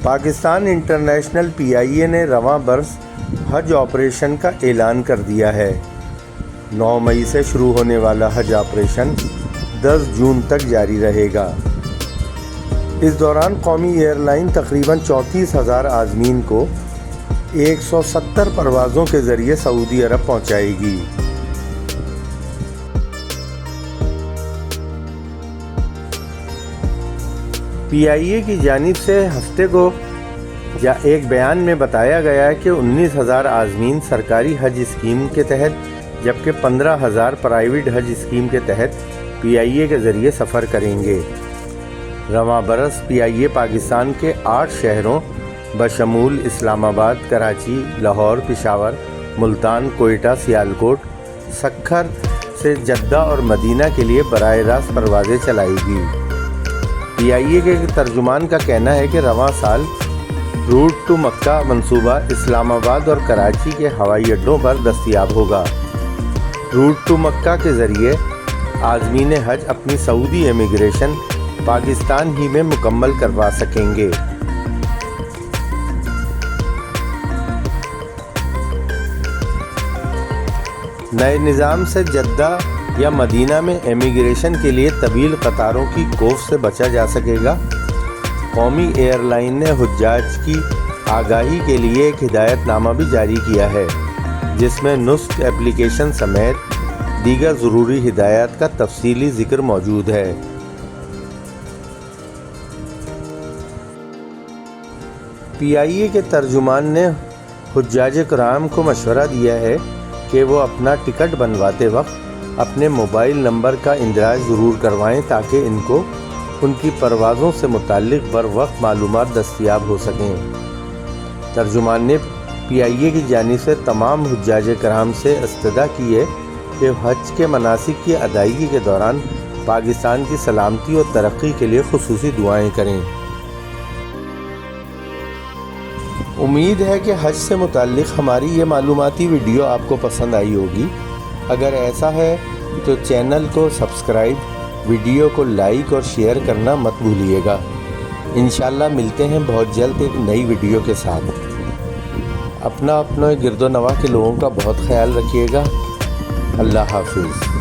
Pakistan international PIA نے رواں برس حج آپریشن کا اعلان کر دیا ہے۔ 9 مئی سے شروع ہونے والا حج آپریشن 10 جون تک جاری رہے گا۔ اس دوران قومی ایئر لائن تقریباً 34,000 عازمین کو 170 پروازوں کے ذریعے سعودی عرب پہنچائے گی۔ PIA کی جانب سے ہفتے کو ایک بیان میں بتایا گیا کہ 19,000 عازمین سرکاری حج اسکیم کے تحت جبکہ 15,000 پرائیویٹ حج اسکیم کے تحت PIA کے ذریعے سفر کریں گے۔ رواں برس PIA پاکستان کے 8 شہروں بشمول اسلام آباد، کراچی، لاہور، پشاور، ملتان، کوئٹہ، سیالکوٹ، سکھر سے جدہ اور مدینہ کے لیے براہ راست پروازیں چلائے گی۔ PIA کے ترجمان کا کہنا ہے کہ رواں سال روٹ ٹو مکہ منصوبہ اسلام آباد اور کراچی کے ہوائی اڈوں پر دستیاب ہوگا۔ روٹ ٹو مکہ کے ذریعے عازمین حج اپنی سعودی امیگریشن پاکستان ہی میں مکمل کروا سکیں گے۔ نئے نظام سے جدہ یا مدینہ میں امیگریشن کے لیے طویل قطاروں کی خوف سے بچا جا سکے گا۔ قومی ایئر لائن نے حجاج کی آگاہی کے لیے ایک ہدایت نامہ بھی جاری کیا ہے، جس میں نسخ اپلیکیشن سمیت دیگر ضروری ہدایات کا تفصیلی ذکر موجود ہے۔ PIA کے ترجمان نے حجاج کرام کو مشورہ دیا ہے کہ وہ اپنا ٹکٹ بنواتے وقت اپنے موبائل نمبر کا اندراج ضرور کروائیں تاکہ ان کو ان کی پروازوں سے متعلق بروقت معلومات دستیاب ہو سکیں۔ ترجمان نے PIA کی جانب سے تمام حجاج کرام سے استدعا کی ہے کہ حج کے مناسک کی ادائیگی کے دوران پاکستان کی سلامتی اور ترقی کے لیے خصوصی دعائیں کریں۔ امید ہے کہ حج سے متعلق ہماری یہ معلوماتی ویڈیو آپ کو پسند آئی ہوگی۔ اگر ایسا ہے تو چینل کو سبسکرائب، ویڈیو کو لائک اور شیئر کرنا مت بھولیے گا۔ انشاءاللہ ملتے ہیں بہت جلد ایک نئی ویڈیو کے ساتھ۔ اپنا گرد و نواح کے لوگوں کا بہت خیال رکھیے گا۔ اللہ حافظ۔